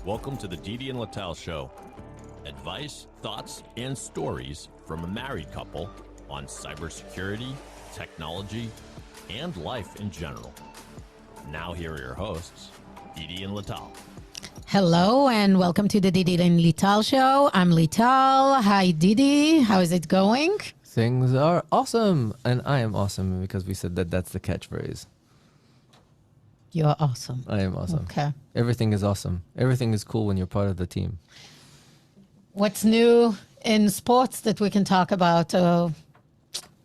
Welcome to the Didi and Lital Show. Advice, thoughts, and stories from a married couple on cybersecurity, technology, and life in general. Now here are your hosts, Didi and Lital. Hello and welcome to the Didi and Lital Show. I'm Lital. Hi Didi, how is it going? Things are awesome, and I am awesome because we said that that's the catchphrase. You're awesome. I am awesome. Okay. Everything is awesome. Everything is cool when you're part of the team. What's new in sports that we can talk about? There's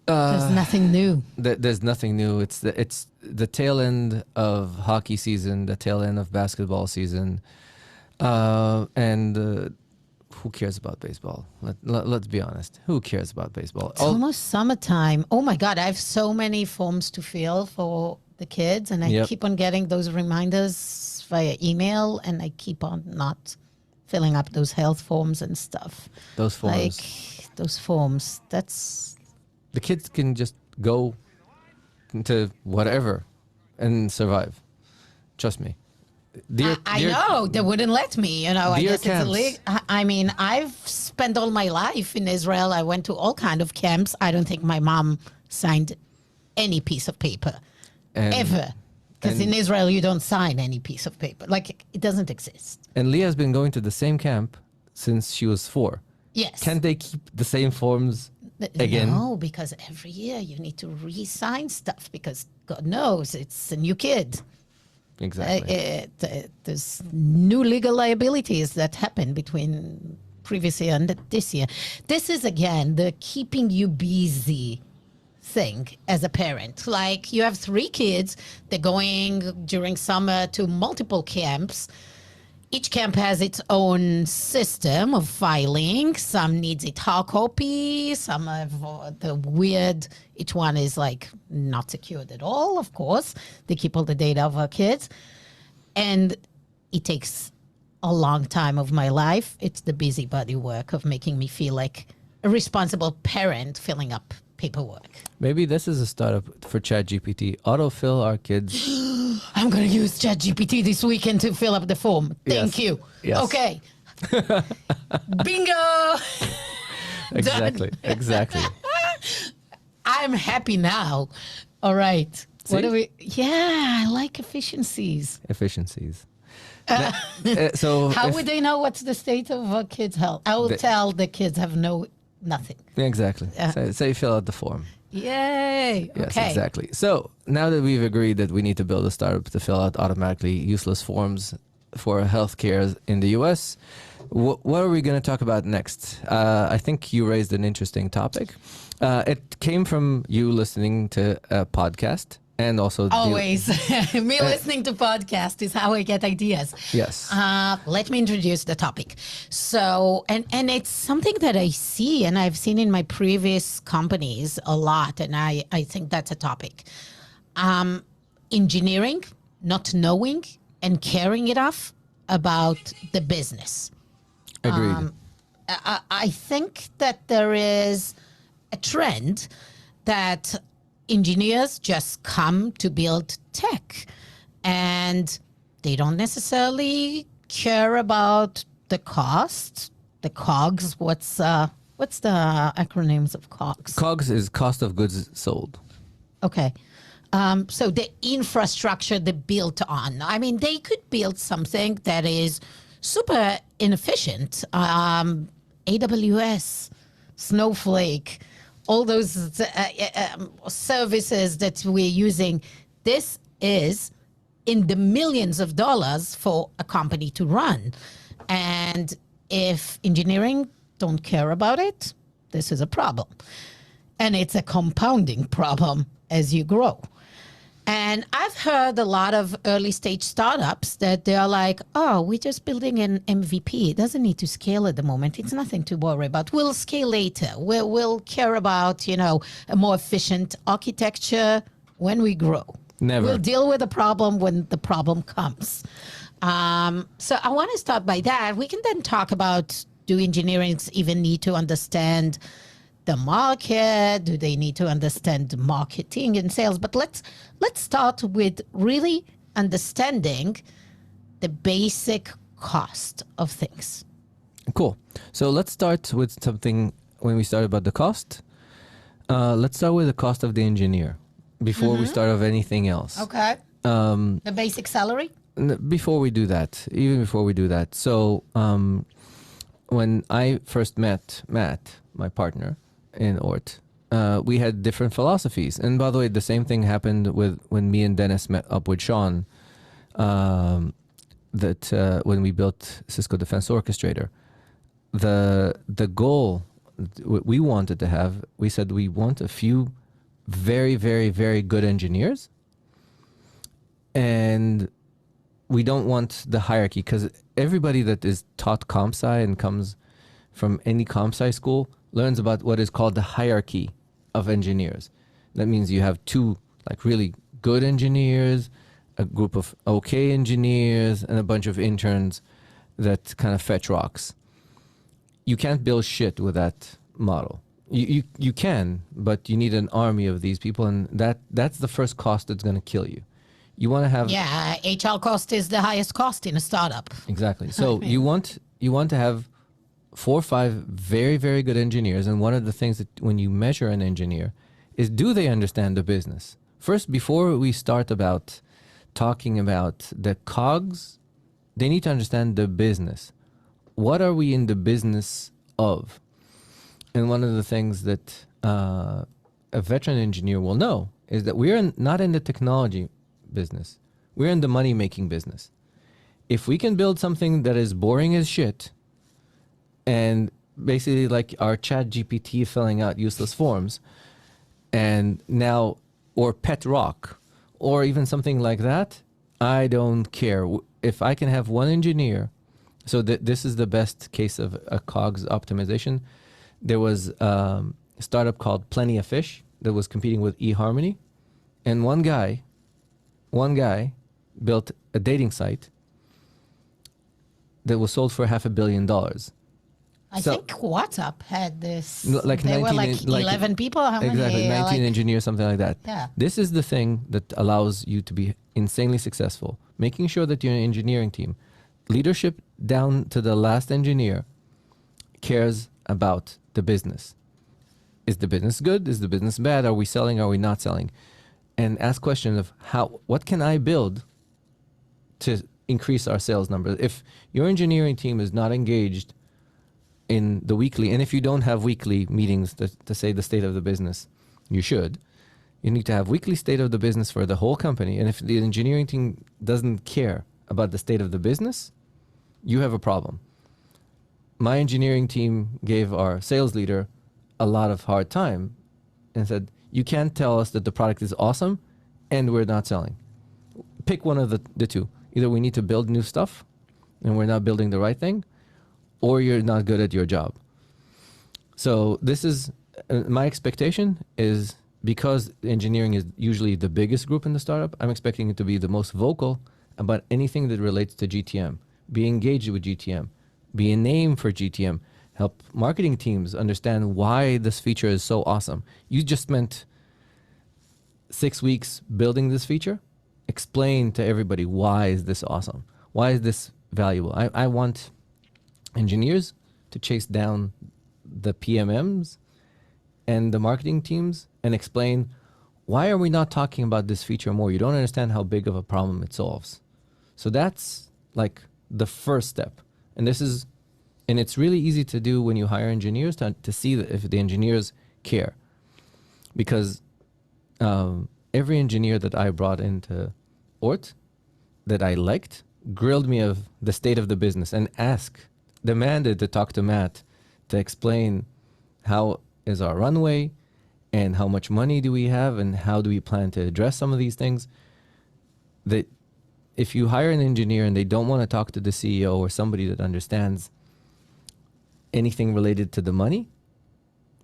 nothing new. There's nothing new. It's the tail end of hockey season, the tail end of basketball season, and who cares about baseball? Let's be honest. Who cares about baseball? It's almost summertime. Oh my God, I have so many forms to fill for the kids, and I keep on getting those reminders via email, and I keep on not filling up those health forms and stuff. Those forms. Like those forms. That's... The kids can just go into whatever and survive. Trust me. I know they wouldn't let me. I guess camps. it's illegal. I mean, I've spent all my life in Israel. I went to all kind of camps. I don't think my mom signed any piece of paper ever. Because in Israel, you don't sign any piece of paper. Like, it doesn't exist. And Leah's been going to the same camp since she was 4. Yes. Can they keep the same forms again? No, because every year you need to re-sign stuff because God knows it's a new kid. Exactly. There's new legal liabilities that happen between previous year and this year. This is, again, the keeping you busy thing as a parent. Like, you have 3 kids, they're going during summer to multiple camps. Each camp has its own system of filing. Some needs it hard copy, some have the weird, each one is like not secured at all, of course. They keep all the data of our kids. And it takes a long time of my life. It's the busybody work of making me feel like a responsible parent filling up paperwork. Maybe this is a startup for ChatGPT. Autofill our kids. I'm going to use ChatGPT this weekend to fill up the form. Thank you. Yes. Okay. Bingo. Exactly. Exactly. I'm happy now. All right. See? What do we? Yeah, I like efficiencies. Efficiencies. So How would they know what's the state of a kid's health? I will tell the kids have nothing. Exactly. So you fill out the form. Yay. Yes, Okay. exactly. So now that we've agreed that we need to build a startup to fill out automatically useless forms for healthcare in the US, what are we going to talk about next? I think you raised an interesting topic. It came from you listening to a podcast and also... Always. Me listening to podcasts is how I get ideas. Yes. Let me introduce the topic. So, and it's something that I see and I've seen in my previous companies a lot, and I think that's a topic. Engineering, not knowing and caring enough about the business. Agreed. I think that there is a trend that engineers just come to build tech and they don't necessarily care about the cost, the COGS. What's the acronyms of COGS? COGS is cost of goods sold. Okay. So the infrastructure they built on, I mean, they could build something that is super inefficient. AWS, Snowflake, all those services that we're using. This is in the millions of dollars for a company to run. And if engineering don't care about it, this is a problem. And it's a compounding problem as you grow. And I've heard a lot of early stage startups that they're like, oh, we're just building an MVP. It doesn't need to scale at the moment. It's nothing to worry about. We'll scale later. We'll care about, a more efficient architecture when we grow. Never. We'll deal with the problem when the problem comes. So I want to start by that. We can then talk about, do engineers even need to understand the market? Do they need to understand marketing and sales? But let's start with really understanding the basic cost of things. Cool. So let's start with something when we start about the cost. Let's start with the cost of the engineer before we start of anything else. Okay. The basic salary? Before we do that, even before we do that. So when I first met Matt, my partner in Ort, we had different philosophies. And by the way, the same thing happened with when me and Dennis met up with Sean, when we built Cisco Defense Orchestrator. The goal we wanted to have, we said we want a few very, very, very good engineers, and we don't want the hierarchy, because everybody that is taught ComSci and comes from any ComSci school learns about what is called the hierarchy of engineers. That means you have two like really good engineers, a group of okay engineers, and a bunch of interns that kind of fetch rocks. You can't build shit with that model. You can, but you need an army of these people, and that's the first cost that's going to kill you. You want to have HR cost is the highest cost in a startup. Exactly. So you want to have 4 or 5 very, very good engineers, and one of the things that when you measure an engineer is, do they understand the business? First, before we start about talking about the cogs, they need to understand the business. What are we in the business of? And one of the things that a veteran engineer will know is that we're not in the technology business. We're in the money-making business. If we can build something that is boring as shit, and basically like our chat GPT filling out useless forms, and now, or pet rock, or even something like that, I don't care. If I can have one engineer, so this is the best case of a COGS optimization. There was a startup called Plenty of Fish that was competing with eHarmony, and one guy built a dating site that was sold for $500 million. I think WhatsApp had this. Like they 19, were like 11 people. How exactly, many? 19 engineers, something like that. Yeah. This is the thing that allows you to be insanely successful. Making sure that your engineering team, leadership down to the last engineer, cares about the business. Is the business good? Is the business bad? Are we selling? Are we not selling? And ask questions of what can I build to increase our sales numbers? If your engineering team is not engaged in the weekly, and if you don't have weekly meetings to say the state of the business, you should. You need to have weekly state of the business for the whole company. And if the engineering team doesn't care about the state of the business, you have a problem. My engineering team gave our sales leader a lot of hard time and said, you can't tell us that the product is awesome and we're not selling. Pick one of the two. Either we need to build new stuff and we're not building the right thing, or you're not good at your job. So this is, my expectation is, because engineering is usually the biggest group in the startup, I'm expecting it to be the most vocal about anything that relates to GTM. Be engaged with GTM. Be a name for GTM. Help marketing teams understand why this feature is so awesome. You just spent 6 weeks building this feature. Explain to everybody, why is this awesome? Why is this valuable? I want engineers to chase down the PMMs and the marketing teams and explain, why are we not talking about this feature more? You don't understand how big of a problem it solves. So that's like the first step. And it's really easy to do when you hire engineers to see that if the engineers care. Because every engineer that I brought into Ort that I liked grilled me of the state of the business and demanded to talk to Matt to explain how is our runway and how much money do we have and how do we plan to address some of these things. That if you hire an engineer and they don't want to talk to the CEO or somebody that understands anything related to the money,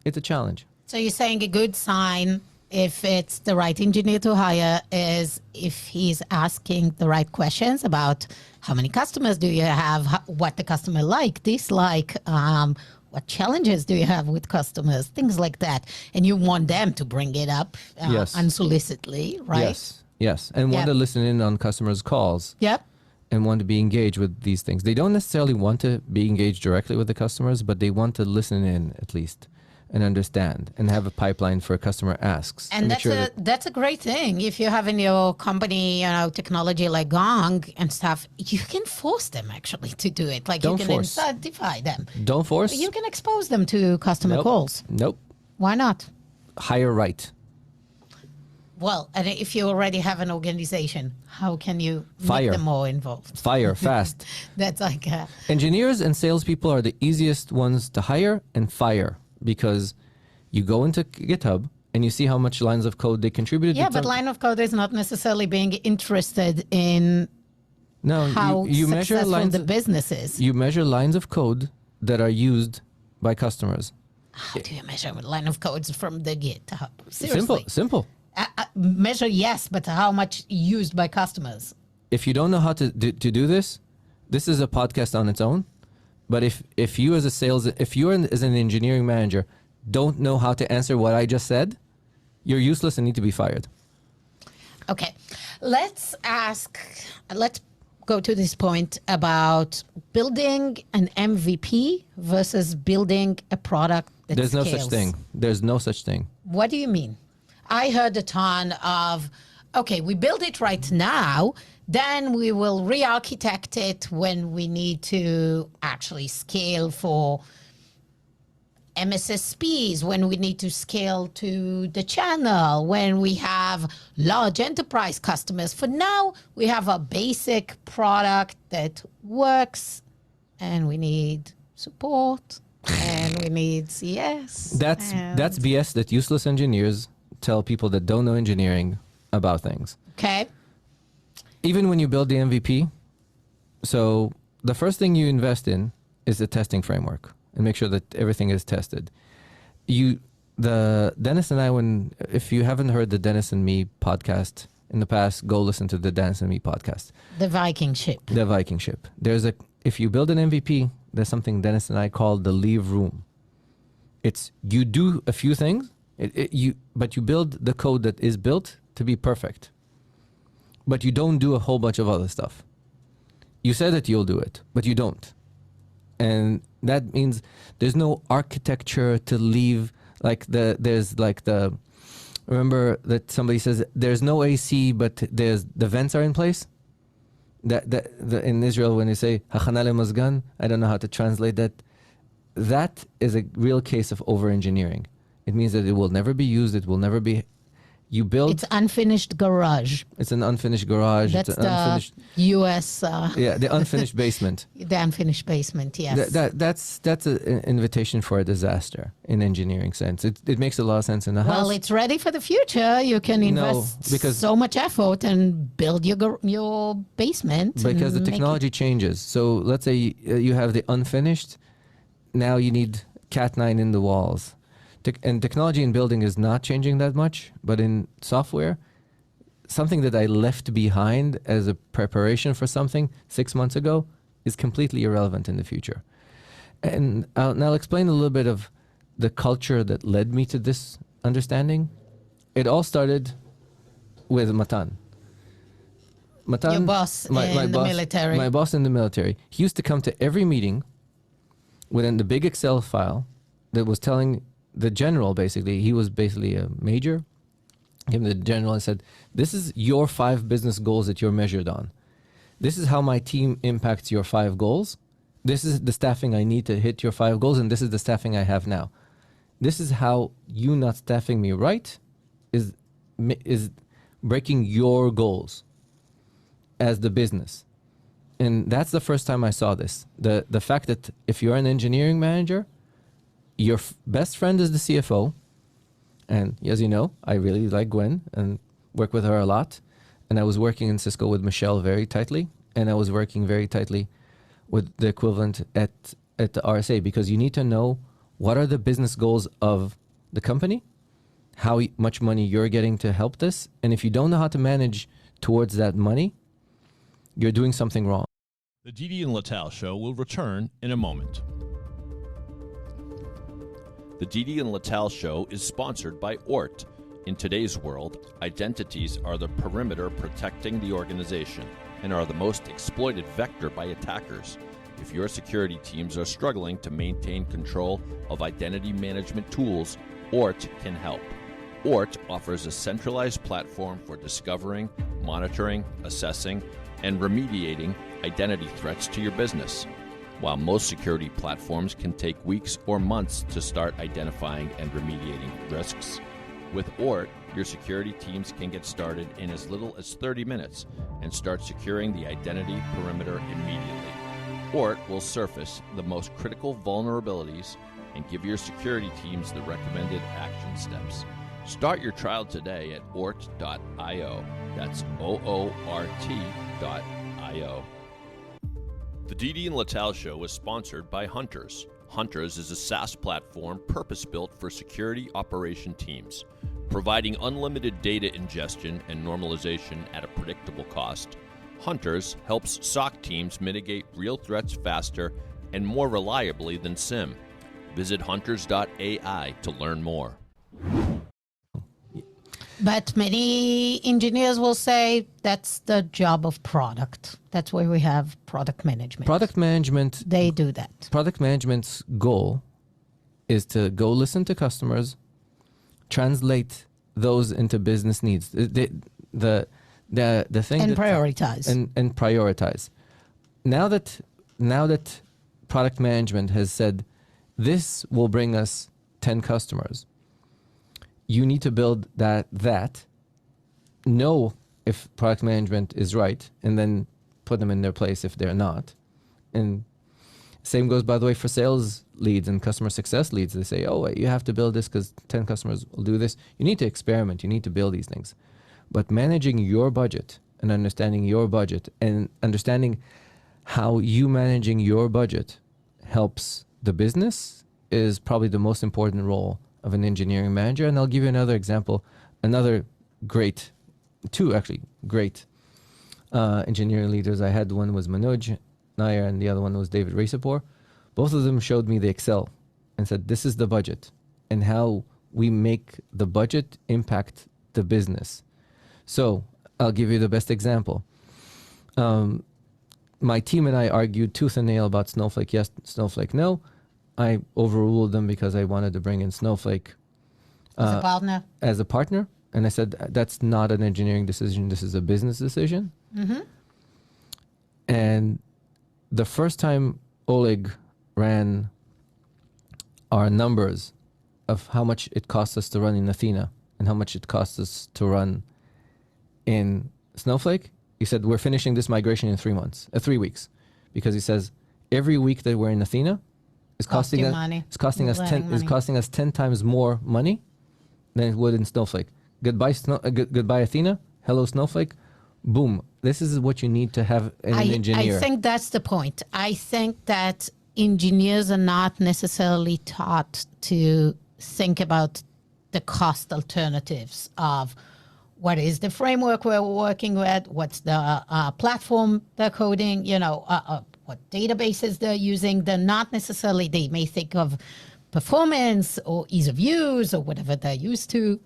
it's a challenge. So you're saying a good sign, if it's the right engineer to hire, is if he's asking the right questions about how many customers do you have, what the customer dislike, what challenges do you have with customers, things like that. And you want them to bring it up Yes. unsolicitedly, right? Yes. And want to listen in on customers' calls. Yep. and want to be engaged with these things. They don't necessarily want to be engaged directly with the customers, but they want to listen in at least and understand and have a pipeline for customer asks. And that's a great thing. If you have in your company, technology like Gong and stuff, you can force them actually to do it. Like Don't you can force. incentify them. Don't force. You can expose them to customer Nope. calls. Nope. Why not? Hire right. Well, and if you already have an organization, how can you Fire. make them more involved? Fire fast. That's like Engineers and salespeople are the easiest ones to hire and fire because you go into GitHub and you see how much lines of code they contributed. yeah, but line of code is not necessarily being interested in No, how you measure successful lines. the business is. You measure lines of code that are used by customers. How do you measure a line of codes from the GitHub? Seriously. Simple. Measure, yes, but how much used by customers? If you don't know how to do this, this is a podcast on its own. But if you as an engineering manager don't know how to answer what I just said, you're useless and need to be fired. Okay, let's go to this point about building an MVP versus building a product that There's no scales. such thing. There's no such thing. What do you mean? I heard a ton of, okay, we build it right now, then we will re-architect it when we need to actually scale for MSSPs, when we need to scale to the channel, when we have large enterprise customers. For now, we have a basic product that works and we need support and we need CS. That's and- BS that useless engineers tell people that don't know engineering about things. Okay. Even when you build the MVP, so the first thing you invest in is the testing framework and make sure that everything is tested. Dennis and I, if you haven't heard the Dennis and Me podcast in the past, go listen to the Dennis and Me podcast. The Viking ship. The Viking ship. If you build an MVP, there's something Dennis and I call the leave room. It's you do a few things, but you build the code that is built to be perfect. But you don't do a whole bunch of other stuff. You said that you'll do it, but you don't. And that means there's no architecture to leave. Remember that somebody says there's no AC, but the vents are in place. In Israel, when they say "hachana lemazgan," I don't know how to translate that. That is a real case of over-engineering. It means that it will never be used. It will never be. You build. It's unfinished garage. It's an unfinished garage. That's it's an the unfinished. U.S. The unfinished basement. The unfinished basement. Yes. That's an invitation for a disaster in engineering sense. It makes a lot of sense in the house. Well, it's ready for the future. You can invest because- so much effort and build your basement. Because the and make technology changes. So let's say you have the unfinished. Now you need Cat9 in the walls. And technology in building is not changing that much, but in software, something that I left behind as a preparation for something 6 months ago is completely irrelevant in the future. And I'll explain a little bit of the culture that led me to this understanding. It all started with Matan. Matan, Your boss in the military. My boss in the military. He used to come to every meeting within the big Excel file that was telling the general, basically, he was basically a major, came to the general and said, this is your 5 business goals that you're measured on. This is how my team impacts your 5 goals. This is the staffing I need to hit your 5 goals, and this is the staffing I have now. This is how you not staffing me right is breaking your goals as the business. And that's the first time I saw this. The fact that if you're an engineering manager, your best friend is the CFO. And as you know, I really like Gwen and work with her a lot. And I was working in Cisco with Michelle very tightly. And I was working very tightly with the equivalent at the RSA, because you need to know what are the business goals of the company, how much money you're getting to help this. And if you don't know how to manage towards that money, you're doing something wrong. The Didi and Lital Show will return in a moment. The Didi and Lital Show is sponsored by ORT. In today's world, identities are the perimeter protecting the organization. and are the most exploited vector by attackers. If your security teams are struggling to maintain control of identity management tools, ORT can help. ORT offers a centralized platform for discovering, monitoring, assessing, and remediating identity threats to your business. While most security platforms can take weeks or months to start identifying and remediating risks, with ORT, your security teams can get started in as little as 30 minutes and start securing the identity perimeter immediately. ORT will surface the most critical vulnerabilities and give your security teams the recommended action steps. Start your trial today at ORT.io. That's OORT.io. The Didi and Lital Show is sponsored by Hunters. Hunters is a SaaS platform purpose-built for security operation teams, providing unlimited data ingestion and normalization at a predictable cost. Hunters helps SOC teams mitigate real threats faster and more reliably than SIM. Visit hunters.ai to learn more. But many engineers will say that's the job of product. That's where we have product management. Product management. They do that. Product management's goal is to go listen to customers, translate those into business needs. The thing And prioritize. And prioritize. Now that product management has said this will bring us 10 customers, you need to build that know if product management is right, and then put them in their place if they're not. And same goes, by the way, for sales leads and customer success leads. They say, oh, wait, you have to build this because 10 customers will do this. You need to experiment. You need to build these things. But managing your budget and understanding your budget and understanding how you managing your budget helps the business is probably the most important role of an engineering manager. And I'll give you another example, two great engineering leaders I had. One was Manoj Nair and the other one was David Resapor. Both of them showed me the Excel and said, this is the budget and how we make the budget impact the business. So I'll give you the best example. My team and I argued tooth and nail about Snowflake yes, Snowflake no. I overruled them because I wanted to bring in Snowflake as a partner. And I said, that's not an engineering decision. This is a business decision. Mm-hmm. And the first time Oleg ran our numbers of how much it costs us to run in Athena and how much it costs us to run in Snowflake, he said, we're finishing this migration in 3 weeks. Because he says, every week that we're in Athena is costing us 10 times more money than it would in Snowflake. Goodbye Athena. Hello Snowflake. Boom. This is what you need to have in an engineer. I think that's the point. I think that engineers are not necessarily taught to think about the cost alternatives of what is the framework we're working with, what's the platform they're coding, what databases they're using. They're not necessarily, they may think of performance or ease of use or whatever they're used to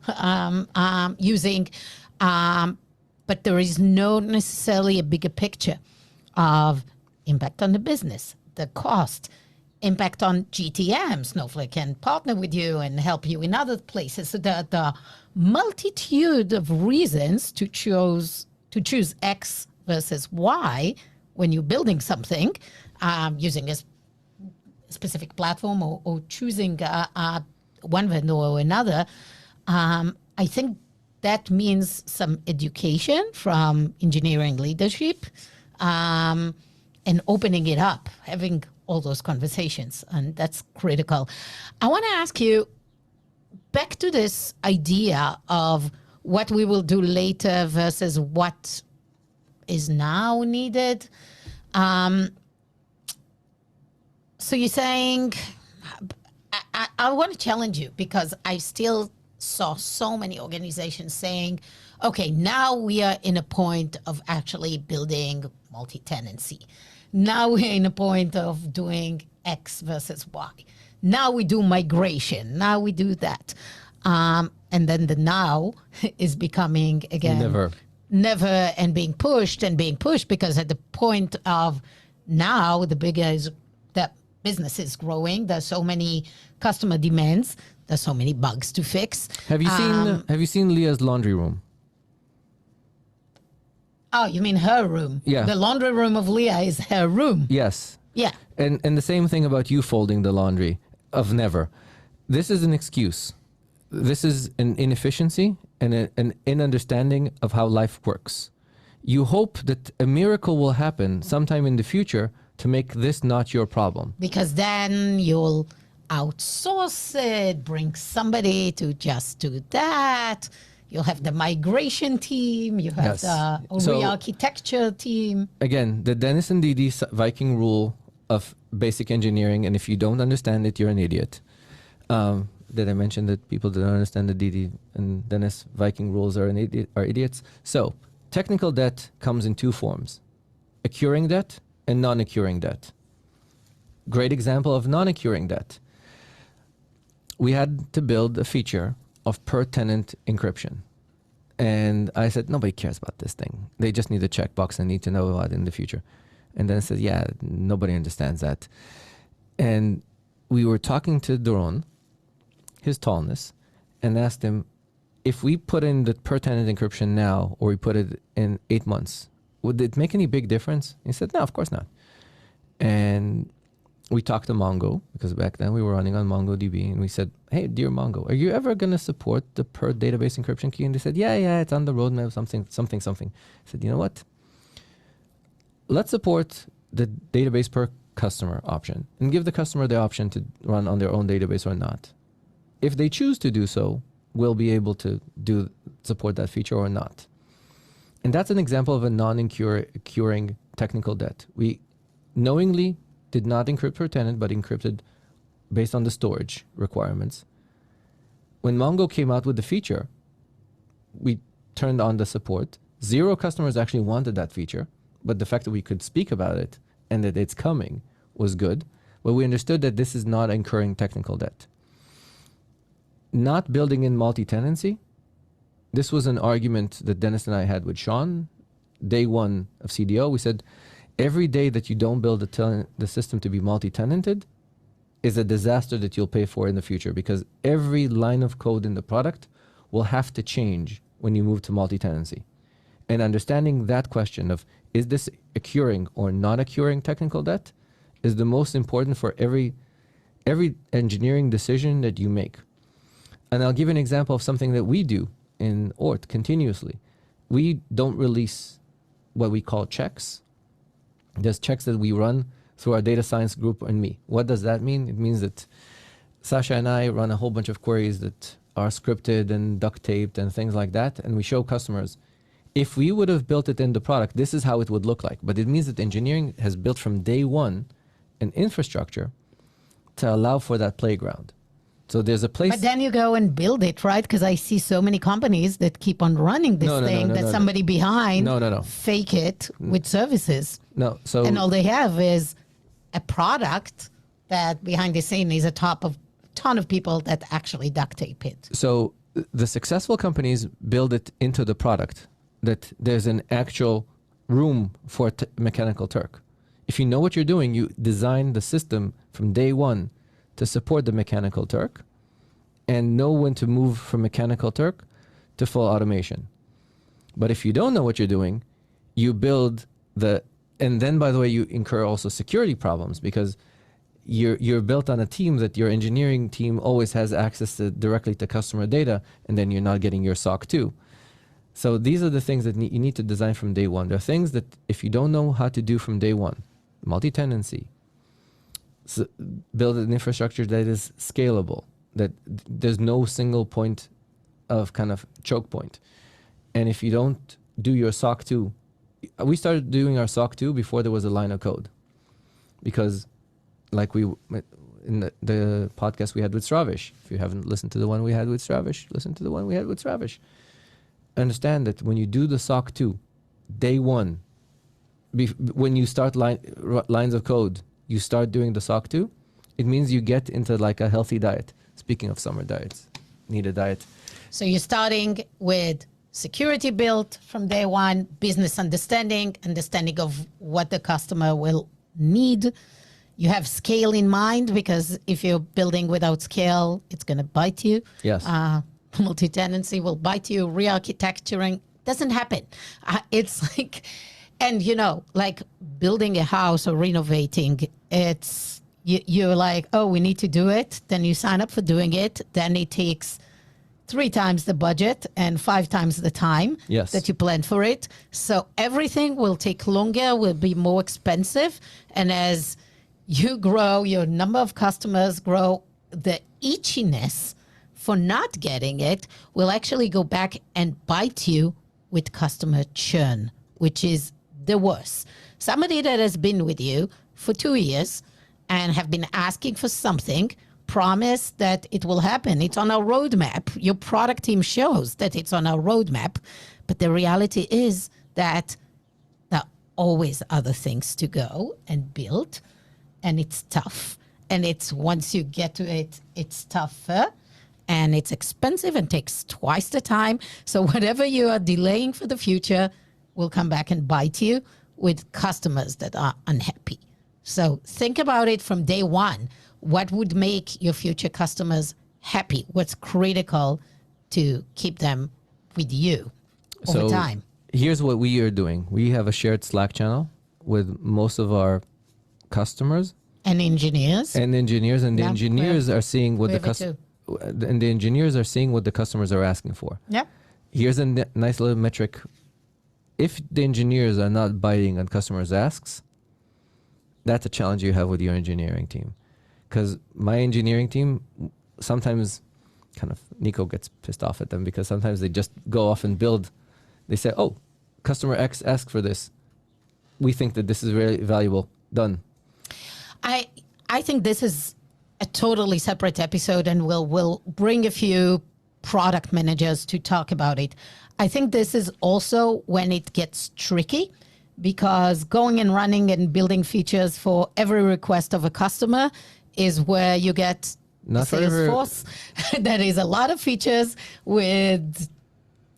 using. But there is no necessarily a bigger picture of impact on the business, the cost, impact on GTM. Snowflake can partner with you and help you in other places. So the multitude of reasons to choose X versus Y when you're building something, using a specific platform or choosing one vendor or another, I think that means some education from engineering leadership and opening it up, having all those conversations, and that's critical. I want to ask you, back to this idea of what we will do later versus what is now needed. So you're saying, I want to challenge you because I still saw so many organizations saying, okay, now we are in a point of actually building multi-tenancy. Now we're in a point of doing X versus Y. Now we do migration. Now we do that. And then the now is becoming, again, never and being pushed because at the point of now, the bigger is that business is growing. There's so many customer demands. There's so many bugs to fix. Have you seen Leah's laundry room? Oh, you mean her room? Yeah. The laundry room of Leah is her room. Yes. Yeah. And the same thing about you folding the laundry of never. This is an excuse. This is an inefficiency and an inunderstanding of how life works. You hope that a miracle will happen sometime in the future to make this not your problem. Because then you'll outsource it, bring somebody to just do that. You'll have the migration team. You have Yes. the So- re-architecture team. Again, the Dennis and Didi Viking rule of basic engineering, and if you don't understand it, you're an idiot. Did I mention that people that don't understand the Didi and Dennis Viking rules are idiots? So, technical debt comes in two forms: accruing debt and non-accruing debt. Great example of non-accruing debt. We had to build a feature of per tenant encryption. And I said, nobody cares about this thing. They just need a checkbox and need to know about it in the future. And then I said, yeah, nobody understands that. And we were talking to Doron, his tallness, and asked him, if we put in the per tenant encryption now, or we put it in 8 months, would it make any big difference? He said, no, of course not. And we talked to Mongo, because back then we were running on MongoDB, and we said, hey, dear Mongo, are you ever going to support the per database encryption key? And they said, yeah, it's on the roadmap, something. I said, you know what? Let's support the database per customer option and give the customer the option to run on their own database or not. If they choose to do so, we'll be able to support that feature or not. And that's an example of a non-incurring technical debt. We knowingly did not encrypt per tenant, but encrypted based on the storage requirements. When Mongo came out with the feature, we turned on the support. 0 customers actually wanted that feature, but the fact that we could speak about it and that it's coming was good. But we understood that this is not incurring technical debt. Not building in multi-tenancy, this was an argument that Dennis and I had with Sean. Day one of CDO, we said, every day that you don't build the system to be multi-tenanted is a disaster that you'll pay for in the future, because every line of code in the product will have to change when you move to multi-tenancy. And understanding that question of, is this accruing or not accruing technical debt, is the most important for every engineering decision that you make. And I'll give you an example of something that we do in Ort continuously. We don't release what we call checks. There's checks that we run through our data science group and me. What does that mean? It means that Sasha and I run a whole bunch of queries that are scripted and duct taped and things like that. And we show customers, if we would have built it in the product, this is how it would look like. But it means that engineering has built from day one an infrastructure to allow for that playground. So there's a place. But then you go and build it, right? Because I see so many companies that keep on running this somebody behind fake it with services. No, so and all they have is a product that behind the scene is a ton of people that actually duct tape it. So the successful companies build it into the product, that there's an actual room for Mechanical Turk. If you know what you're doing, you design the system from day one to support the Mechanical Turk and know when to move from Mechanical Turk to full automation. But if you don't know what you're doing, you build and then, by the way, you incur also security problems, because you're built on a team that your engineering team always has access to directly to customer data, and then you're not getting your SOC 2. So these are the things that you need to design from day one. There are things that if you don't know how to do from day one, multi-tenancy, so build an infrastructure that is scalable, that there's no single point of kind of choke point. And if you don't do your SOC 2, we started doing our SOC 2 before there was a line of code. Because like in the podcast we had with Stravish, if you haven't listened to the one we had with Stravish, listen to the one we had with Stravish. Understand that when you do the SOC 2, day one, when you start lines of code, you start doing the SOC 2, it means you get into like a healthy diet. Speaking of summer diets, need a diet. So you're starting with security built from day one, business understanding of what the customer will need. You have scale in mind, because if you're building without scale, it's going to bite you. Yes. Multi-tenancy will bite you. Re-architecturing doesn't happen. It's like, and like building a house or renovating, it's, you're like, oh, we need to do it. Then you sign up for doing it. Then it takes 3 times the budget and 5 times the time that you planned for it. So everything will take longer, will be more expensive. And as you grow, your number of customers grow, the itchiness for not getting it will actually go back and bite you with customer churn, which is the worst. Somebody that has been with you for 2 years and have been asking for something, promise that it will happen. It's on our roadmap. Your product team shows that it's on our roadmap. But the reality is that there are always other things to go and build. And it's tough. And it's once you get to it, it's tougher. And it's expensive and takes twice the time. So whatever you are delaying for the future will come back and bite you with customers that are unhappy. So think about it from day one. What would make your future customers happy? What's critical to keep them with you over time? Here's what we are doing. We have a shared Slack channel with most of our customers. And engineers. And the engineers are seeing what the engineers are seeing what the customers are asking for. Yeah. Here's a nice little metric. If the engineers are not biting on customers' asks, that's a challenge you have with your engineering team. Because my engineering team, sometimes kind of Nico gets pissed off at them because sometimes they just go off and build. They say, oh, customer X asked for this. We think that this is very valuable. Done. I think this is a totally separate episode, and we'll bring a few product managers to talk about it. I think this is also when it gets tricky, because going and running and building features for every request of a customer is where you get Salesforce. That is a lot of features with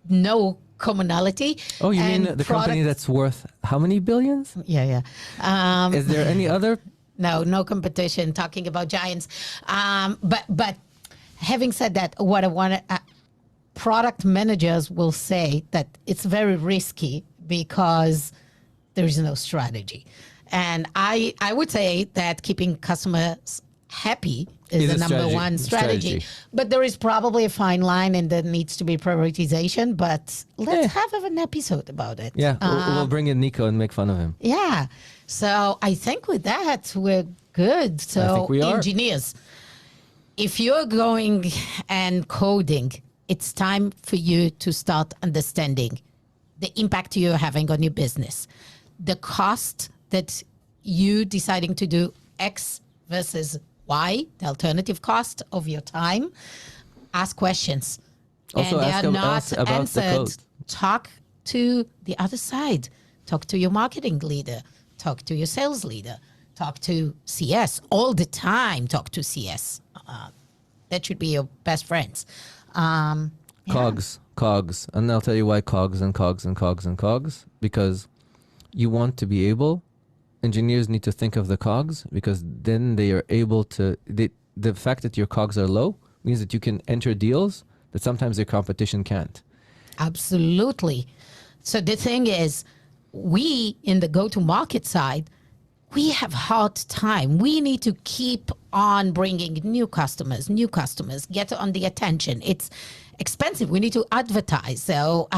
no commonality. Oh, you mean the company that's worth how many billions? Yeah. Is there any other? No competition, talking about giants. But having said that, what I want to, product managers will say that it's very risky because there is no strategy. And I would say that keeping customers happy is the number one strategy. But there is probably a fine line, and there needs to be prioritization. But let's have an episode about it. Yeah, we'll bring in Nico and make fun of him. Yeah. So I think with that, we're good. So engineers, if you're going and coding, it's time for you to start understanding the impact you're having on your business, the cost that you deciding to do X versus Y, the alternative cost of your time. Ask questions. Also, and ask they are not about answered. the code. Talk to the other side. Talk to your marketing leader. Talk to your sales leader. Talk to CS all the time. Talk to CS. That should be your best friends. Cogs. And I'll tell you why cogs. Because you want to be able, engineers need to think of the cogs, because then they are able to, the fact that your cogs are low means that you can enter deals that sometimes your competition can't. Absolutely. So the thing is, we in the go-to-market side, we have hard time. We need to keep on bringing new customers, get on the attention. It's expensive. We need to advertise. So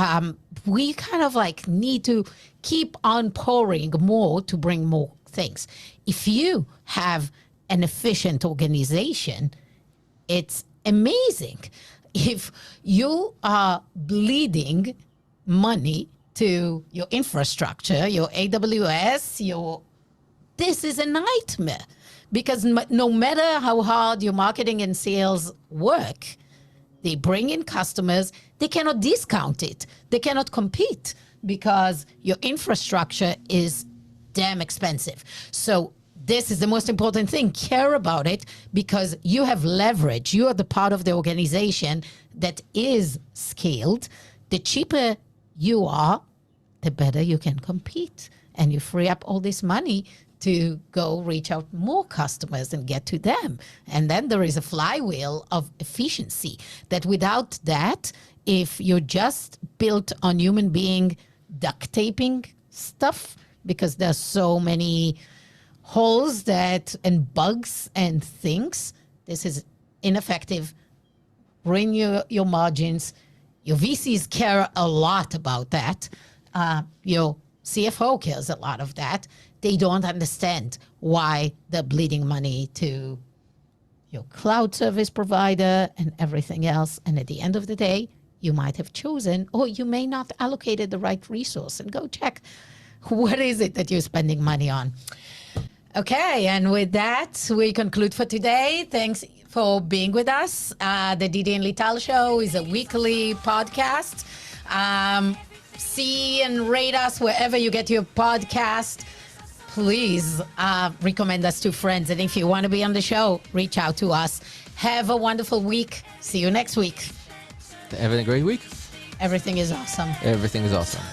we kind of like need to keep on pouring more to bring more things. If you have an efficient organization, it's amazing. If you are bleeding money to your infrastructure, your AWS, this is a nightmare, because no matter how hard your marketing and sales work, they bring in customers, they cannot discount it. They cannot compete because your infrastructure is damn expensive. So this is the most important thing. Care about it, because you have leverage. You are the part of the organization that is scaled. the cheaper you are, the better you can compete. And you free up all this money to go reach out more customers and get to them. And then there is a flywheel of efficiency that without that, if you're just built on human being duct taping stuff, because there's so many holes and bugs and things, this is ineffective. Bring your margins. Your VCs care a lot about that. Your CFO cares a lot of that. They don't understand why they're bleeding money to your cloud service provider and everything else. And at the end of the day, you might have chosen, or you may not allocated the right resource. And go check, what is it that you're spending money on? Okay, and with that, we conclude for today. Thanks for being with us. The Didi and Lital Show is a weekly podcast. See and rate us wherever you get your podcast. Please recommend us to friends. And if you want to be on the show, reach out to us. Have a wonderful week. See you next week. Having a great week. Everything is awesome. Everything is awesome.